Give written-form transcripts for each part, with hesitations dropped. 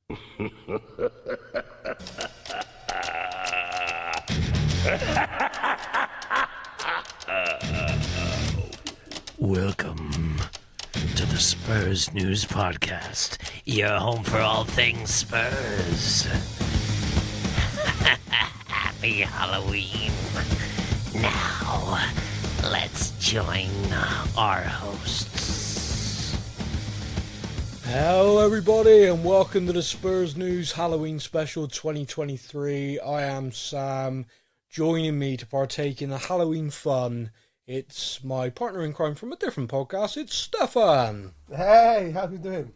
Welcome to the Spurs News Podcast, your home for all things Spurs. Happy Halloween. Now, let's join our hosts. Hello everybody and welcome to the Spurs News Halloween Special 2023. I am Sam. Joining me to partake in the Halloween fun, it's my partner in crime from a different podcast, it's Stefan. Hey, how you doing?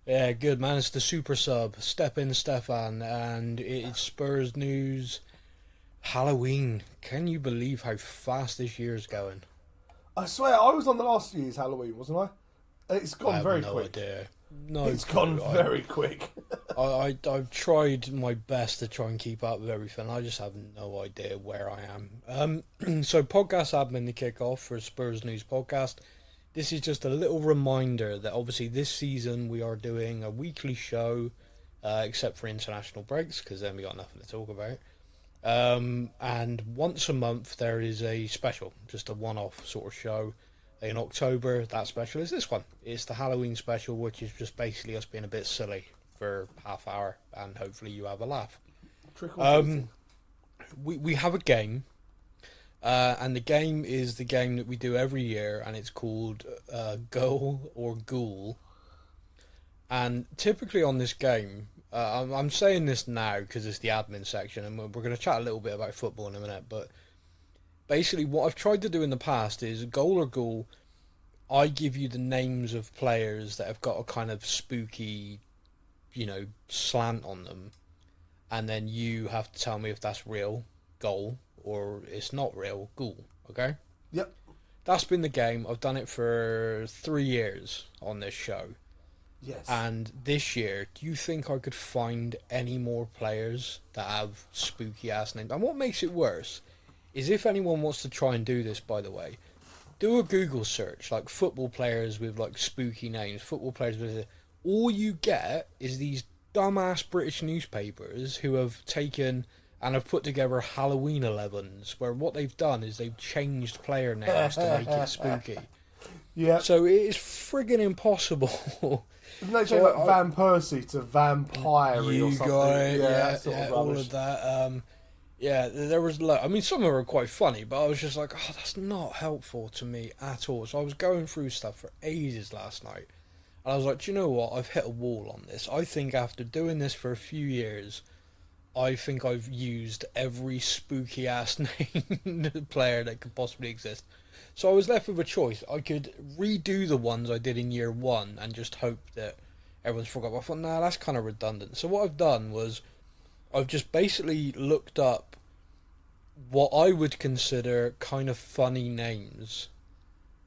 Yeah, good man, it's the super sub, Step in Stefan, and it's Spurs News Halloween. Can you believe how fast this year's going? I swear, I was on the last year's Halloween, wasn't I? It's gone very quick. Idea. No, it's gone very quick. I've tried my best to try and keep up with everything. I just have no idea where I am. So podcast admin to kick off for Spurs News Podcast. This is just a little reminder that obviously this season we are doing a weekly show, except for international breaks, because then we got nothing to talk about. And once a month there is a special, just a one-off sort of show. In October, that special is this one. It's the Halloween special, which is just basically us being a bit silly for half hour, and hopefully you have a laugh. We have a game, and the game is the game that we do every year, and it's called Goal or Ghoul. And typically on this game, I'm saying this now because it's the admin section, and we're going to chat a little bit about football in a minute, but basically, what I've tried to do in the past is Goal or Ghoul. I give you the names of players that have got a kind of spooky, slant on them. And then you have to tell me if that's real, Goal, or it's not real, Ghoul. Okay? Yep. That's been the game. I've done it for 3 years on this show. Yes. And this year, do you think I could find any more players that have spooky-ass names? And what makes it worse is if anyone wants to try and do this, by the way, do a Google search, like football players with like spooky names, football players with... All you get is these dumbass British newspapers who have taken and have put together Halloween 11s, where what they've done is they've changed player names to make it spooky. Yeah. So it is friggin' impossible. Isn't that like Van Persie to Vampire or something? Got it, yeah, all of that. Yeah, there was... I mean, some of them were quite funny, but I was just like, oh, that's not helpful to me at all. So I was going through stuff for ages last night. And I was like, do you know what? I've hit a wall on this. I think after doing this for a few years, I think I've used every spooky-ass named player that could possibly exist. So I was left with a choice. I could redo the ones I did in year one and just hope that everyone's forgot. But I thought, nah, that's kind of redundant. So what I've done was I've just basically looked up what I would consider kind of funny names.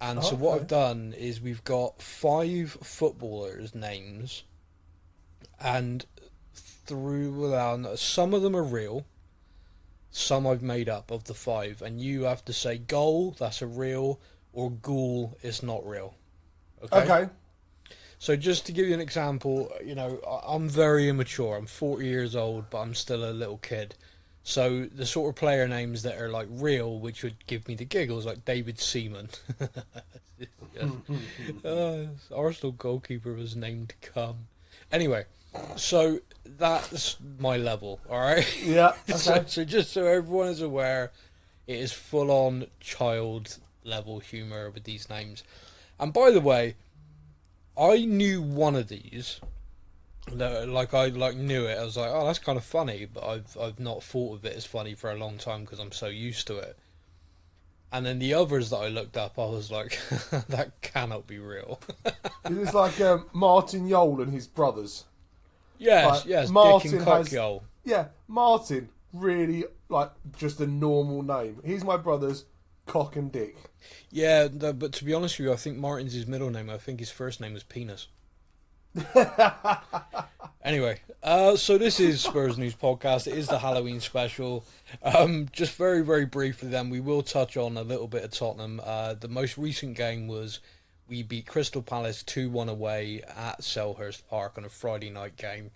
And so what I've done is we've got 5 footballers' names, and some of them are real, some I've made up of the 5, and you have to say Goal, that's a real, or Ghoul is not real. Okay? So just to give you an example, I'm very immature. I'm 40 years old, but I'm still a little kid. So the sort of player names that are like real, which would give me the giggles, like David Seaman. Arsenal goalkeeper was named Cum. Anyway, so that's my level, all right? Yeah. Okay. So just so everyone is aware, it is full-on child level humour with these names. And by the way, I knew one of these. I knew it. I was like, oh, that's kind of funny, but I've not thought of it as funny for a long time because I'm so used to it. And then the others that I looked up, I was like, that cannot be real. It's like Martin Yole and his brothers. Yes, Martin Dick and Cock-Yole. Yeah, Martin, really, just a normal name. He's my brothers, Cock and Dick. Yeah, but to be honest with you, I think Martin's his middle name. I think his first name was Penis. Anyway, so this is Spurs News Podcast. It is the Halloween special. Just very, very briefly then, we will touch on a little bit of Tottenham. The most recent game was we beat Crystal Palace 2-1 away at Selhurst Park on a Friday night game.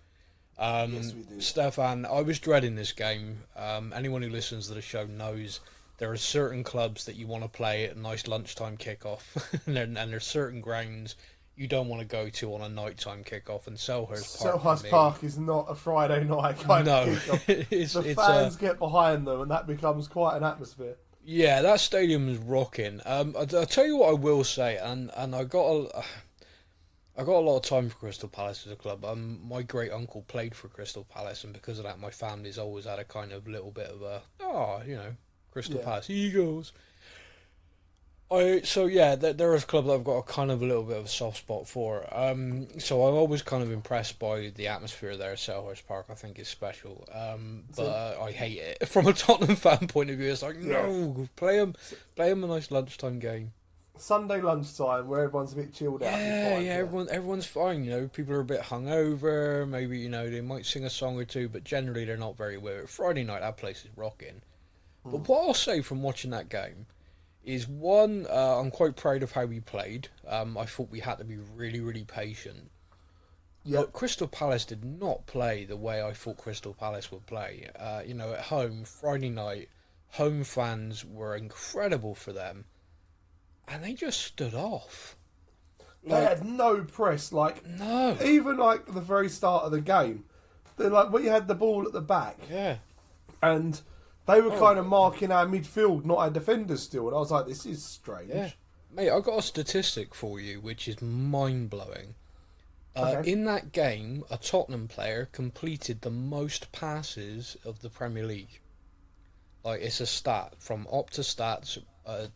Yes, we do. Stefan, I was dreading this game. Anyone who listens to the show knows there are certain clubs that you want to play at a nice lunchtime kickoff, and there's certain grounds you don't want to go to on a nighttime kickoff. And Selhurst Park. Selhurst Park is not a Friday night kind of kickoff. The fans get behind them, and that becomes quite an atmosphere. Yeah, that stadium is rocking. I'll tell you what I will say, and I got a lot of time for Crystal Palace as a club. My great uncle played for Crystal Palace, and because of that, my family's always had a kind of little bit of a Crystal Palace Eagles. There is a club that I've got a kind of a little bit of a soft spot for. So I'm always kind of impressed by the atmosphere there at Selhurst Park. I think it's special. But I hate it from a Tottenham fan point of view. It's like no, play them a nice lunchtime game. Sunday lunchtime where everyone's a bit chilled out. Everyone's fine. You know, people are a bit hungover. Maybe they might sing a song or two, but generally they're not very with it. Friday night, that place is rocking. But what I'll say from watching that game is one, I'm quite proud of how we played. I thought we had to be really, really patient. Yep. But Crystal Palace did not play the way I thought Crystal Palace would play. At home, Friday night, home fans were incredible for them. And they just stood off. They had no press, no. Even at the very start of the game. We had the ball at the back. Yeah. And they were kind of marking our midfield, not our defenders still. And I was like, this is strange. Yeah. Mate, I've got a statistic for you, which is mind-blowing. Okay. In that game, a Tottenham player completed the most passes of the Premier League. It's a stat. From Opta Stats,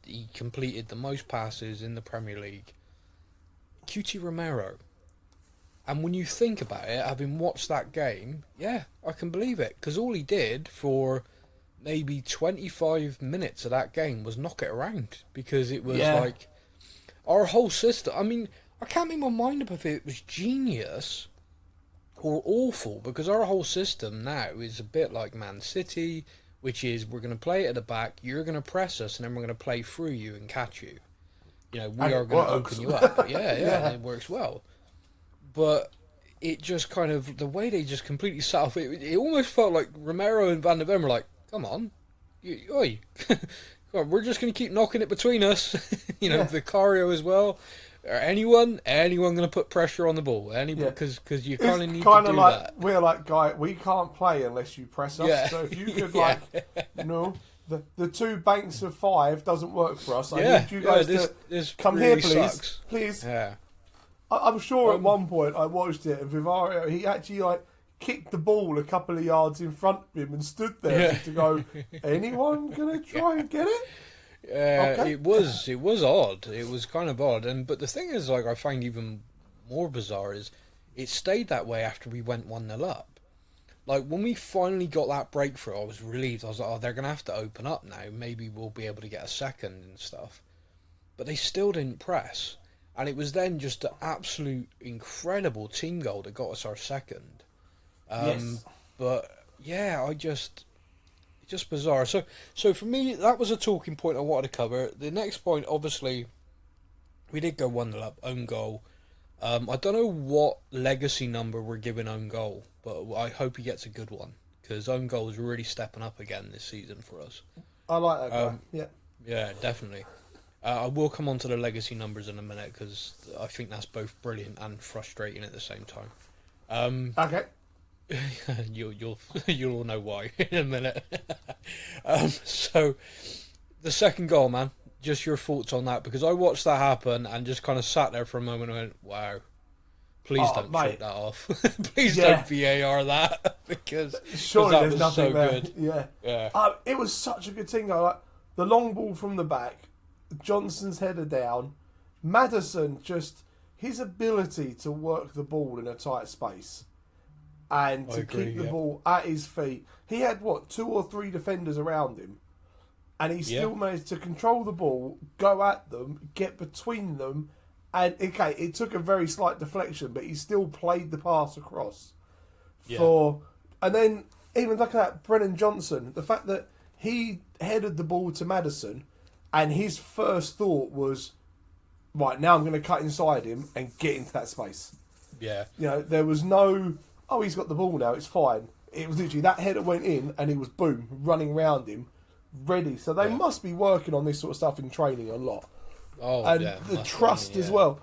he completed the most passes in the Premier League. QT Romero. And when you think about it, having watched that game, yeah, I can believe it. Because all he did for maybe 25 minutes of that game was knock it around, because it was our whole system. I mean, I can't make my mind up if it was genius or awful, because our whole system now is a bit like Man City, which is we're going to play it at the back, you're going to press us, and then we're going to play through you and catch you. We are going to open you up. Yeah, it works well. But it just kind of, the way they just completely sat off, it almost felt like Romero and Van der Ven were like, come on, we're just going to keep knocking it between us. Vicario as well. Or anyone going to put pressure on the ball? Because you kind of need to do that. We're like, guy, we can't play unless you press us. Yeah. So if you could, the 2 banks of 5 doesn't work for us. I need you guys to come really here, please. Sucks. Please. Yeah. I'm sure at one point I watched it, and Vivario, he actually kicked the ball a couple of yards in front of him and stood there just to go, anyone gonna try and get it? Okay. It was odd. It was kind of odd, but the thing is, I find even more bizarre is it stayed that way after we went 1-0 up. When we finally got that breakthrough, I was relieved. I was like, oh, they're gonna have to open up now. Maybe we'll be able to get a second and stuff. But they still didn't press. And it was then just an absolute incredible team goal that got us our second. Yes. But yeah, just bizarre. So for me, that was a talking point I wanted to cover. The next point, obviously, we did go 1-0 up, own goal. I don't know what legacy number we're giving own goal, but I hope he gets a good one, because own goal is really stepping up again this season for us. I like that guy. Yeah. Yeah, definitely. I will come on to the legacy numbers in a minute, because I think that's both brilliant and frustrating at the same time. Okay. You'll all know why in a minute. So the second goal, man, just your thoughts on that, because I watched that happen and just kind of sat there for a moment and went, wow, please don't choke that off. Please don't VAR that, because surely that there's was nothing so there. good. Yeah. It was such a good thing though. The long ball from the back, Johnson's header down, Maddison, just his ability to work the ball in a tight space and to keep the ball at his feet. He had 2 or 3 defenders around him, and he still managed to control the ball, go at them, get between them, and it took a very slight deflection, but he still played the pass across. And then even looking at Brennan Johnson, the fact that he headed the ball to Maddison, and his first thought was, right, now I'm going to cut inside him and get into that space. Yeah. There was no oh, he's got the ball now, it's fine. It was literally that header went in and it was boom, running round him, ready. So they must be working on this sort of stuff in training a lot. Oh, and yeah, the trust as well.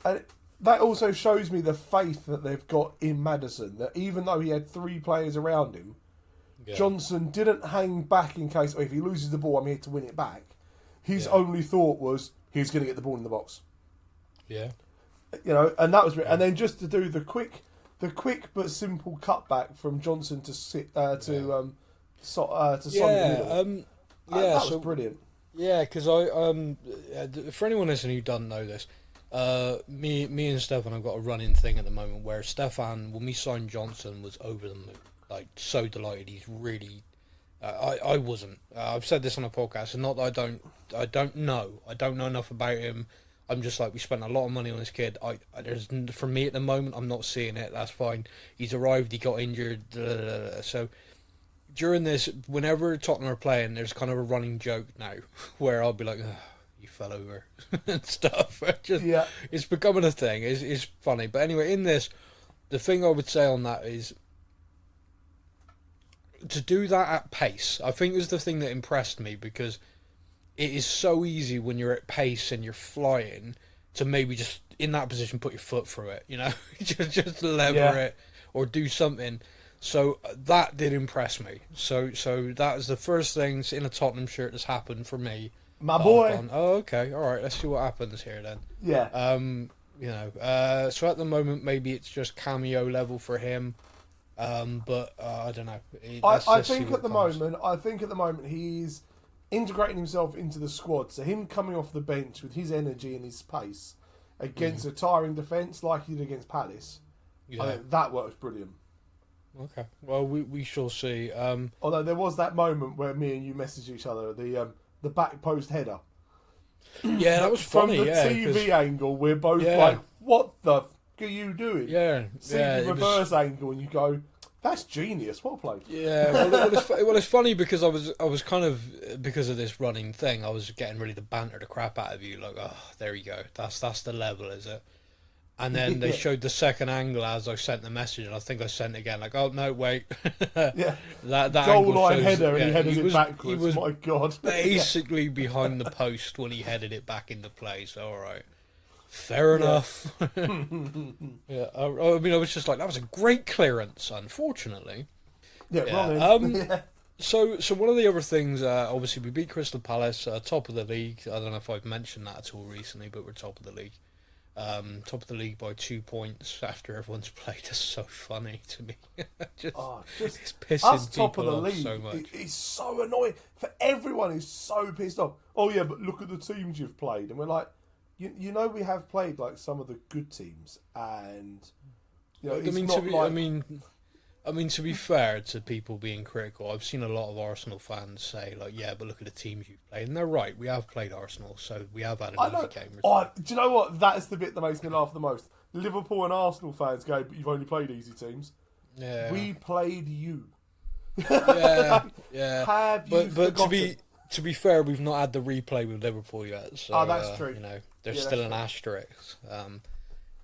And that also shows me the faith that they've got in Maddison, that even though he had 3 players around him, Johnson didn't hang back in case, if he loses the ball, I'm here to win it back. His only thought was, he's going to get the ball in the box. Yeah. You know, and that was... And then just to do the quick but simple cutback from Johnson to Son in the middle. That was brilliant. Yeah, because for anyone listening who doesn't know this, me and Stefan have got a running thing at the moment where Stefan, when we signed Johnson, was over the moon, like so delighted. He's really, I wasn't. I've said this on a podcast, and not that I don't know enough about him. I'm just like, we spent a lot of money on this kid. For me at the moment, I'm not seeing it. That's fine. He's arrived. He got injured. So during this, whenever Tottenham are playing, there's kind of a running joke now where I'll be like, oh, you fell over and stuff. It's becoming a thing. It's funny. But anyway, in this, the thing I would say on that is to do that at pace. I think is the thing that impressed me, because it is so easy when you're at pace and you're flying to maybe just in that position put your foot through it, you know, just lever it or do something. So that did impress me. So that is the first thing in a Tottenham shirt that's happened for me. My boy. Gone, oh, okay, all right. Let's see what happens here then. Yeah. You know. So at the moment, maybe it's just cameo level for him. But I don't know. I think at the moment he's integrating himself into the squad. So him coming off the bench with his energy and his pace against a tiring defence like he did against Palace, I think that works brilliant. Okay. Well, we shall see. Although there was that moment where me and you messaged each other, the back post header. Yeah, that was funny. From the TV angle, we're both like, "What the f are you doing?" Yeah. See the reverse angle, and you go, "That's genius. Well played." Yeah. Well, it's funny because I was kind of, because of this running thing, I was getting ready to banter the crap out of you. Like, oh, there you go. That's the level, is it? And then they showed the second angle as I sent the message, and I think I sent it again. Like, oh no, wait, that goal line shows, header, and he headed it backwards. He was my God, basically behind the post when he headed it back into play. So all right, fair enough. I mean, I was just like, that was a great clearance. Unfortunately, wrong. So one of the other things, obviously, we beat Crystal Palace, top of the league. I don't know if I've mentioned that at all recently, but we're top of the league. Top of the league by 2 points after everyone's played. Is so funny to me. just it's pissing us top of the league so much. It's so annoying for everyone. Is so pissed off. Oh yeah, but look at the teams you've played, and we're like, you know, we have played like some of the good teams, and you know, I mean, to be fair to people being critical, I've seen a lot of Arsenal fans say, like, yeah, but look at the teams you've played. And they're right, we have played Arsenal, so we have had an easy game. Do you know what? That's the bit that makes me laugh the most. Liverpool and Arsenal fans go, but you've only played easy teams. Yeah. We played you. Yeah. Have you forgotten? to be fair, we've not had the replay with Liverpool yet. So, that's true. You know, there's still an asterisk.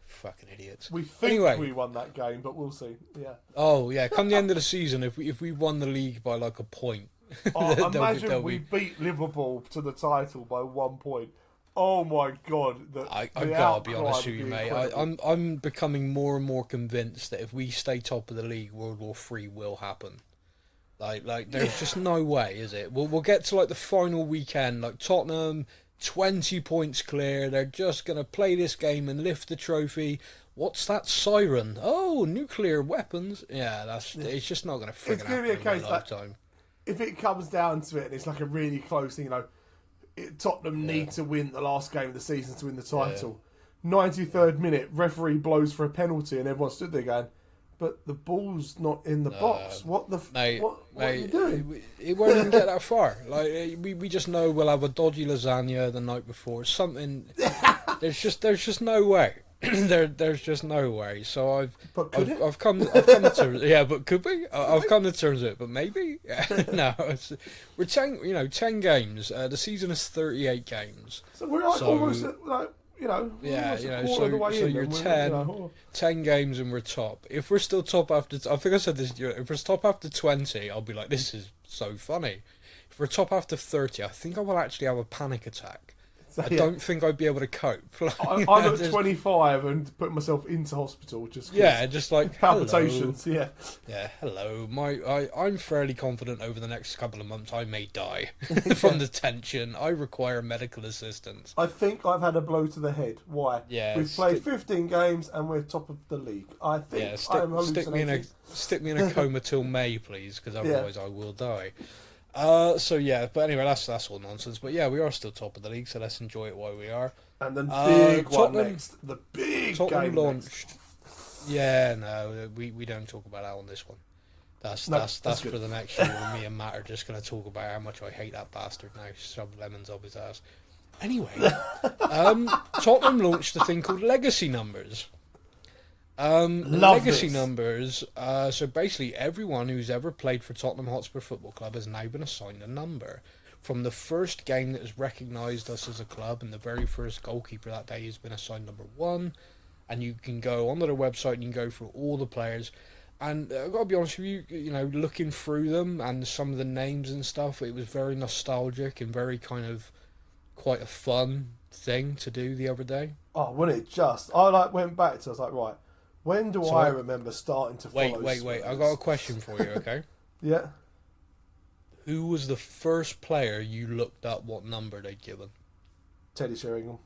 Fucking idiots. We think we won that game, but we'll see. Yeah. Oh yeah, come the end of the season, if we won the league by like a point. Imagine we beat Liverpool to the title by 1 point. Oh my God! I gotta be honest with you, mate. I'm becoming more and more convinced that if we stay top of the league, World War III will happen. Like there's just no way, is it? We'll get to like the final weekend, like Tottenham. 20 points clear. They're just going to play this game and lift the trophy. What's that siren? Oh, nuclear weapons. Yeah, it's just not going to friggin' happen in my lifetime. If it comes down to it and it's like a really close thing, you know, Tottenham need to win the last game of the season to win the title. 93rd minute, referee blows for a penalty and everyone stood there going, but the ball's not in the box. What the what are you doing? It won't even get that far. Like we just know we'll have a dodgy lasagna the night before. Something. There's just no way. There's just no way. So I've come to terms. Yeah, but could be. I've come to terms with it. But maybe. No. We're 10 games. The season is 38 games. So we're like almost at, like, Yeah, almost a quarter of the way so in, you're and we're, 10, 10 games and we're top. If we're still top after, I think I said this, if we're top after 20, I'll be like, this is so funny. If we're top after 30, I think I will actually have a panic attack. I don't think I'd be able to cope. I'm at 25 and putting myself into hospital just 'cause just like palpitations. hello. Yeah, Hello. I'm fairly confident over the next couple of months I may die from the tension. I require medical assistance. I think I've had a blow to the head. Why? Yeah, we've played 15 games and we're top of the league. I think I'm hallucinating. Stick me in a coma till May, please, because otherwise I will die. But anyway, that's all nonsense. But yeah, we are still top of the league, so let's enjoy it while we are. And then big one Tottenham, next. The big Tottenham game launched. next. Yeah, no, we don't talk about that on this one. That's for the next show. Where me and Matt are just going to talk about how much I hate that bastard now. Shove lemons up his ass. Anyway, Tottenham launched a thing called Legacy Numbers. Legacy numbers. So basically, everyone who's ever played for Tottenham Hotspur Football Club has now been assigned a number. From the first game that has recognised us as a club, and the very first goalkeeper that day has been assigned number 1. And you can go onto their website and you can go through all the players. And I've got to be honest with you, looking through them and some of the names and stuff, it was very nostalgic and very kind of quite a fun thing to do the other day. Oh, wasn't it just? I went back to. I was like, right. When do I remember starting to follow Wait. I got a question for you, okay? Yeah. Who was the first player you looked up what number they'd given? Teddy Sheringham.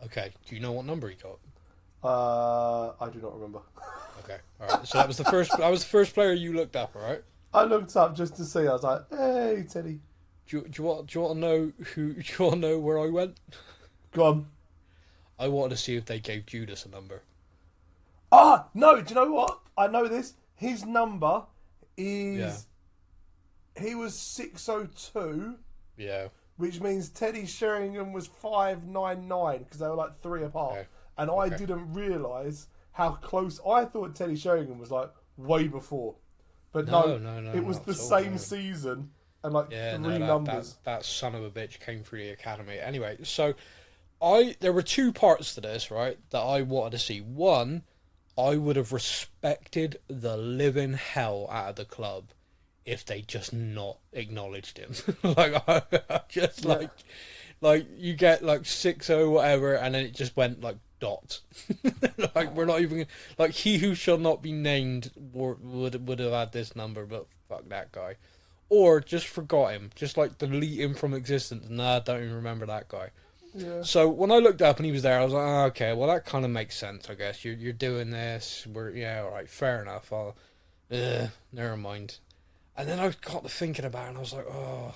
Okay. Do you know what number he got? I do not remember. Okay. All right. So that was the first player you looked up, all right? I looked up just to see. I was like, hey, Teddy. Do you want to know who? Do you want to know where I went? Go on. I wanted to see if they gave Judas a number. Ah, no, do you know what? I know this. His number is... Yeah. He was 602. Yeah. Which means Teddy Sheringham was 599 because they were like 3 apart. Okay. And I didn't realise how close... I thought Teddy Sheringham was like way before. But no, it was the same season and like 3 numbers. That son of a bitch came through the academy. Anyway, so there were 2 parts to this, right, that I wanted to see. One... I would have respected the living hell out of the club if they just not acknowledged him. Like you get like 6-0 whatever, and then it just went like dot. Like we're not even like he who shall not be named would have had this number, but fuck that guy. Or just forgot him, just like delete him from existence. Nah, I don't even remember that guy. Yeah. So when I looked up and he was there, I was like, oh, okay, well that kind of makes sense, I guess. You're doing this. All right, fair enough. Never mind. And then I got to thinking about it, and I was like, oh,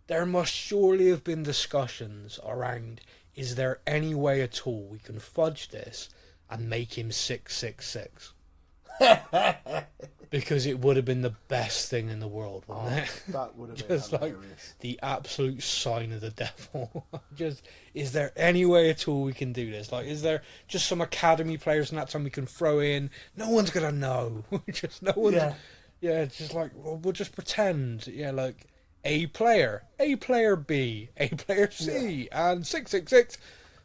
there must surely have been discussions around. Is there any way at all we can fudge this and make him 666? Because it would have been the best thing in the world, wouldn't it? That would have been just hilarious. Like the absolute sign of the devil. Is there any way at all we can do this? Like, is there just some academy players in that time we can throw in? No one's gonna know. Just no one. Yeah. Just like we'll just pretend. Yeah, like A player B, A player C, and 666.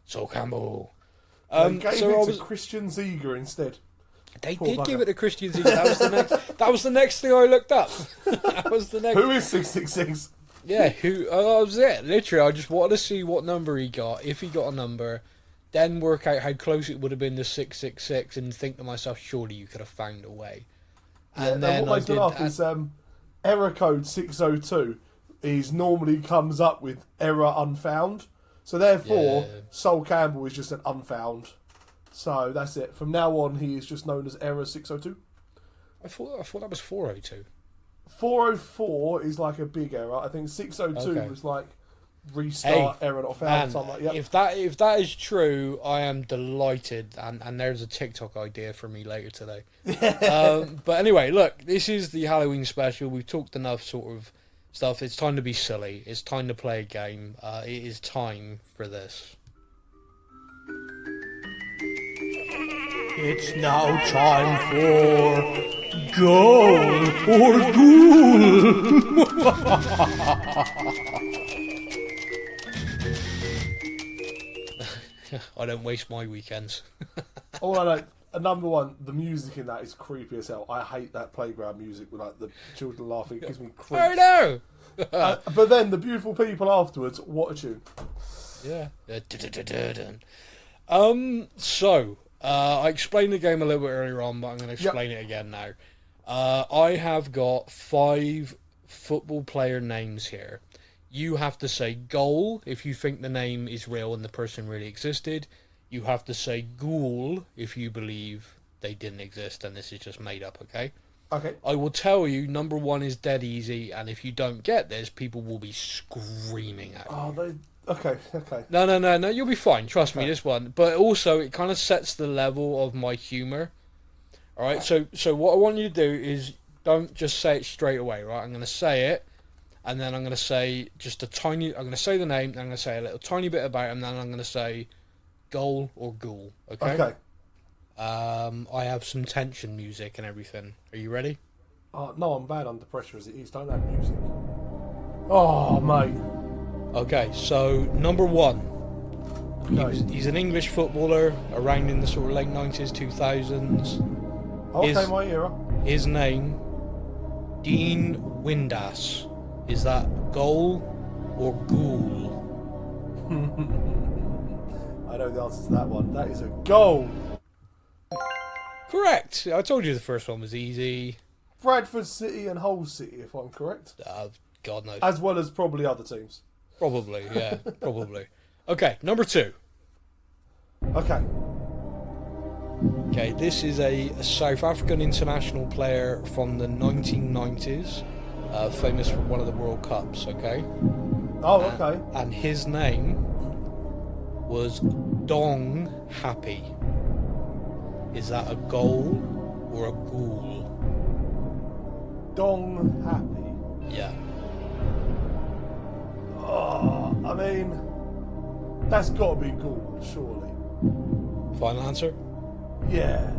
So Campbell. They gave it to Christian Ziege instead. They did give it to Christian Ziege. That was the next thing I looked up. That was the next. Who is 666? Yeah, that was it. Literally, I just wanted to see what number he got, if he got a number, then work out how close it would have been to 666, and think to myself, surely you could have found a way. And then what makes me laugh is error code 602 normally comes up with error unfound. So therefore, Sol Campbell is just an unfound. So that's it. From now on, he is just known as error 602. I thought that was 402. 404 is like a big error. I think 602 was like restart error not found. Something like that. If that is true, I am delighted, and there's a TikTok idea for me later today. But anyway, look, this is the Halloween special. We've talked enough sort of stuff. It's time to be silly. It's time to play a game. It is time for this. It's now time for Goal or Ghoul. I don't waste my weekends. All I know, number one, the music in that is creepy as hell. I hate that playground music with like the children laughing. It gives me creeps. I know. But then the beautiful people afterwards, what a tune. Yeah. So, I explained the game a little bit earlier on, but I'm going to explain it again now. I have got 5 football player names here. You have to say goal if you think the name is real and the person really existed. You have to say ghoul if you believe they didn't exist and this is just made up, okay? Okay. I will tell you, number 1 is dead easy, and if you don't get this, people will be screaming at you. Oh, okay. No, you'll be fine. Trust me, this one. But also, it kind of sets the level of my humour. All right. So what I want you to do is don't just say it straight away. Right. I'm going to say it, and then I'm going to say just a tiny. I'm going to say the name. Then I'm going to say a little tiny bit about it, and then I'm going to say goal or ghoul. Okay. Okay. I have some tension music and everything. Are you ready? No, I'm bad under pressure as it is. Don't have music. Oh, mate. Okay. So number 1. Okay. He's an English footballer around in the sort of late 90s, 2000s. Okay, my era. His name, Dean Windass. Is that goal or ghoul? I know the answer to that one. That is a goal. Correct. I told you the first one was easy. Bradford City and Hull City, if I'm correct. God knows. As well as probably other teams. Probably, yeah. Probably. Okay, number 2. Okay. Okay, this is a South African international player from the 1990s, famous for one of the World Cups, okay? Oh, okay. And his name was Dong Happy. Is that a goal or a ghoul? Dong Happy. Yeah. Oh, I mean, that's got to be goal, surely. Final answer? Yeah.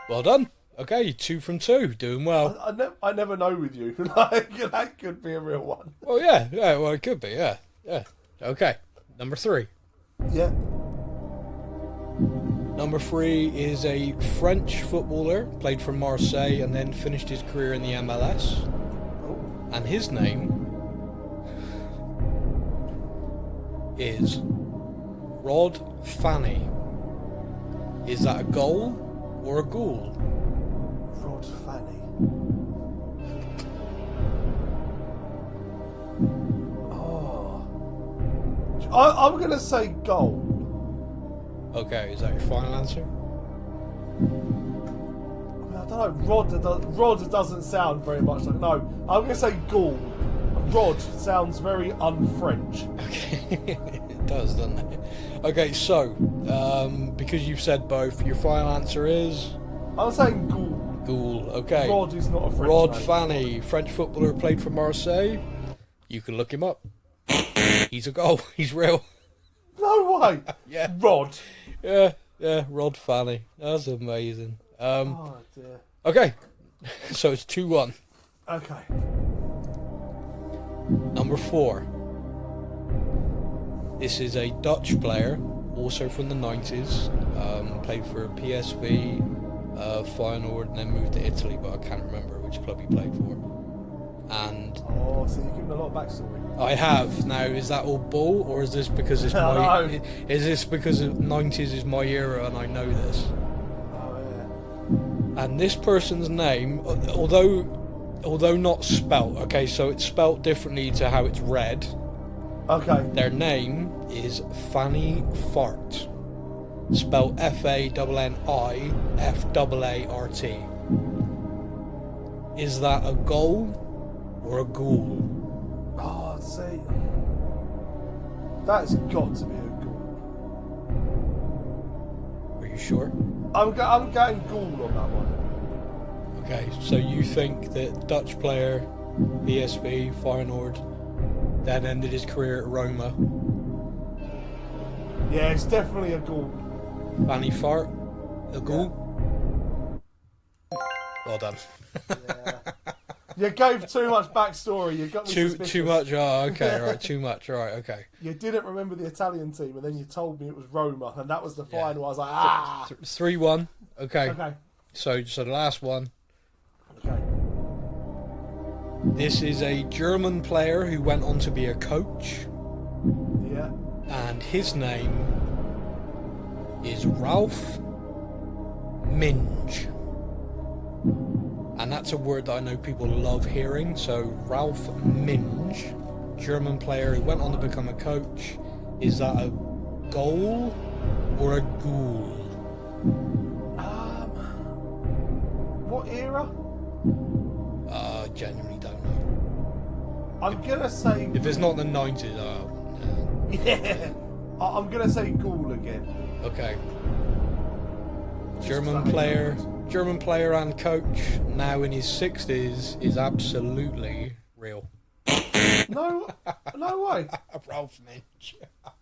Well done. Okay, 2 from 2. Doing well. I never know with you. Like, that could be a real one. Well, yeah. Well, it could be. Yeah. Okay. Number 3. Yeah. Number 3 is a French footballer, played for Marseille and then finished his career in the MLS. Oh. And his name is Rod Fanny. Is that a goal or a ghoul? Rod Fanny. Oh. I'm going to say goal. Okay, is that your final answer? I don't know. Rod doesn't sound very much like. No, I'm going to say ghoul. Rod sounds very un-French. Okay, it does, doesn't it? Okay, so, because you've said both, your final answer is? I'm saying ghoul. Ghoul, okay. Rod is not a French Rod name. Fanny, French footballer, played for Marseille. You can look him up. He's a goal. He's real. No way. Yeah. Rod. Yeah, Rod Fanny. That's amazing. Oh dear. Okay, so it's 2-1. Okay. Number 4. This is a Dutch player, also from the 90s. Played for PSV, Feyenoord, and then moved to Italy, but I can't remember which club he played for. And Oh, so you're giving a lot of backstory. I have. Now, is that all bull, or is this because it's No. my? Is this because the 90s is my era and I know this? Oh yeah. And this person's name, although not spelt, okay, so it's spelt differently to how it's read. Okay. Their name is Fanny Fart, spelled FANNIFAART. Is that a goal or a ghoul? Oh, see. That's got to be a ghoul. Are you sure? I'm going ghoul on that one. Okay, so you think that Dutch player, PSV, Feyenoord, then ended his career at Roma. Yeah, it's definitely a ghoul. Fanny Fart, a ghoul. Well done. Yeah. You gave too much backstory. You got me suspicious. Too much. Oh, okay, right. Too much. Right, okay. You didn't remember the Italian team, and then you told me it was Roma, and that was the final. I was like, 3-1. Okay. Okay. So the last one. Okay. This is a German player who went on to be a coach, Yeah. and his name is Ralph Minge. And that's a word that I know people love hearing. So Ralph Minge, German player who went on to become a coach. Is that a goal or a ghoul? What era? Genuinely don't know. I'm gonna say. If it's not the 90s, Yeah. I'm gonna say Ghoul again. okay. Just German 'cause I player, remembered. German player and coach, now in his 60s, is absolutely real. No way. Ralph Minge.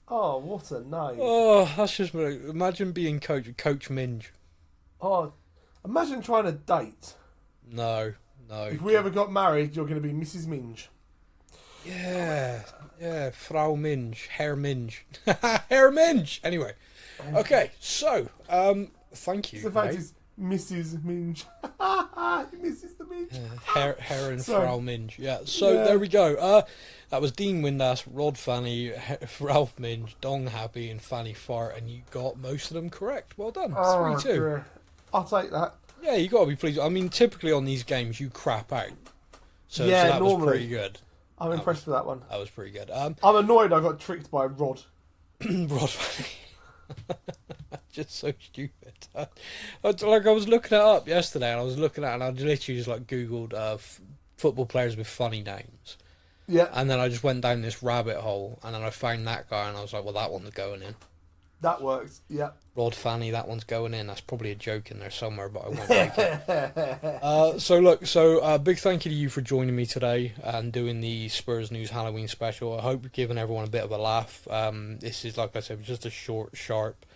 Oh, what a name. Oh, that's just imagine being Coach Minge. Oh, imagine trying to date. No. If we ever got married, you're going to be Mrs. Minge. Yeah, Frau Minge, Herr Minge, Herr Minge. Anyway, okay, so thank you. The fact mate. is, Mrs. Minge. Mrs. the Minge. Herr and Sorry. Frau Minge. Yeah. So Yeah. there we go. That was Dean Windass, Rod Fanny, Ralph Minge, Dong Happy, and Fanny Fart, and you got most of them correct. Well done. 3-2. Dear. I'll take that. Yeah, you got to be pleased. I mean, typically on these games you crap out, so Yeah, that normally. was pretty good. I'm impressed with that one. That was pretty good. I'm annoyed I got tricked by Rod. Rod Fanny. Just so stupid. I was looking it up yesterday, and I was looking at it, and I literally just like Googled football players with funny names, Yeah, and then I just went down this rabbit hole, and then I found that guy, and I was like, well, that one's going in. that works. Yeah. Rod Fanny, that one's going in. That's probably a joke in there somewhere, but I won't make it. So big thank you to you for joining me today and doing the Spurs News Halloween special. I hope you're giving everyone a bit of a laugh. This is, like I said, just a short, sharp,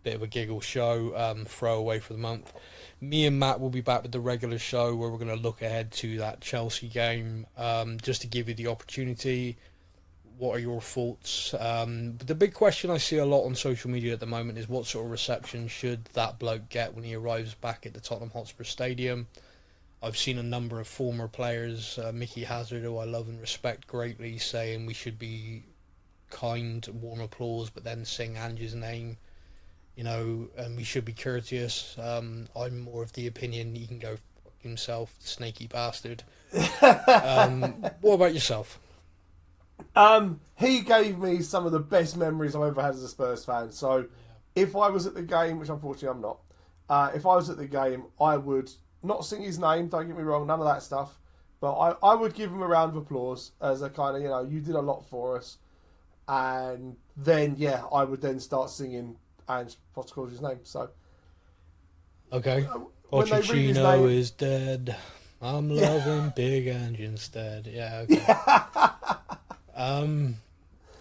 bit of a giggle show, throwaway for the month. Me and Matt will be back with the regular show where we're going to look ahead to that Chelsea game, just to give you the opportunity. What are your thoughts? But the big question I see a lot on social media at the moment is what sort of reception should that bloke get when he arrives back at the Tottenham Hotspur Stadium? I've seen a number of former players, Mickey Hazard, who I love and respect greatly, saying we should be kind, warm applause, but then sing Ange's name, and we should be courteous. I'm more of the opinion he can go fuck himself, snaky bastard. What about yourself? He gave me some of the best memories I've ever had as a Spurs fan. So, if I was at the game, which unfortunately I'm not, if I was at the game, I would not sing his name. Don't get me wrong, none of that stuff. But I would give him a round of applause as a kind of, you did a lot for us. And then, I would then start singing Ange Postecoglou's name. So, Okay. when they read his Pochettino name- is dead. I'm loving Big Ange instead. Yeah. Okay.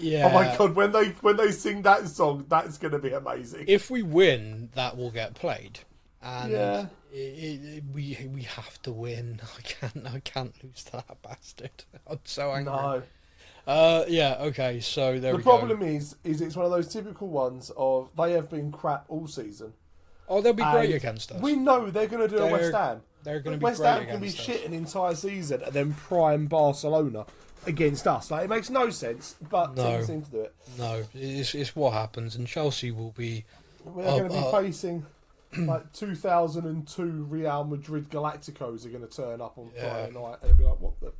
Yeah. oh my god, when they sing that song, that's going to be amazing. If we win, that will get played, and Yeah. we have to win. I can't lose to that bastard. I'm so angry. No. Yeah. Okay. So there The we go. problem is it's one of those typical ones of they have been crap all season. Oh, they'll be great And against us. We know they're going to do a West Ham. They're going to be West great Ham can be against us. shit an entire season and then prime Barcelona against us. Like, it makes no sense, but No. teams seem to do it. No, it's what happens, and Chelsea will be. We're going to be facing like 2002 Real Madrid Galacticos are going to turn up on Friday night and it'll be like, what the?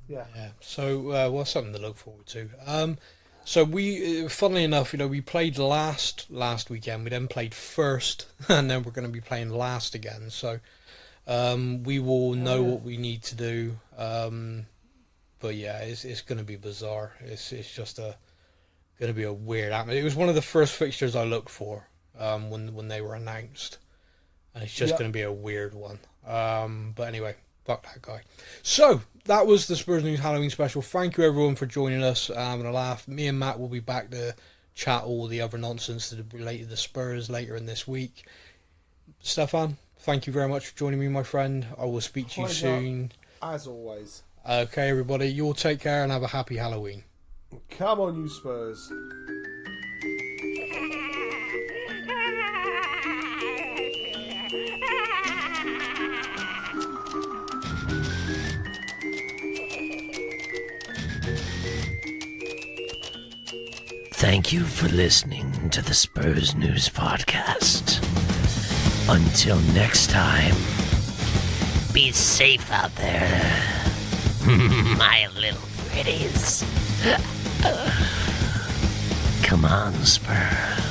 Yeah. Yeah. So, well, something to look forward to. So we, funnily enough, we played last weekend. We then played first, and then we're going to be playing last again. So, we will know what we need to do. But yeah, it's going to be bizarre. It's just going to be a weird atmosphere. It was one of the first fixtures I looked for when they were announced, and it's just going to be a weird one. But anyway. Fuck that guy. So, that was the Spurs News Halloween special. Thank you everyone for joining us and a laugh. Me and Matt will be back to chat all the other nonsense that related to Spurs later in this week. Stefan, thank you very much for joining me, my friend. I will speak to you Pleasure. soon. As always. Okay, everybody, you all take care and have a happy Halloween. Come on, you Spurs. Thank you for listening to the Spurs News Podcast. Until next time, be safe out there, my little pretties. Come on, Spurs.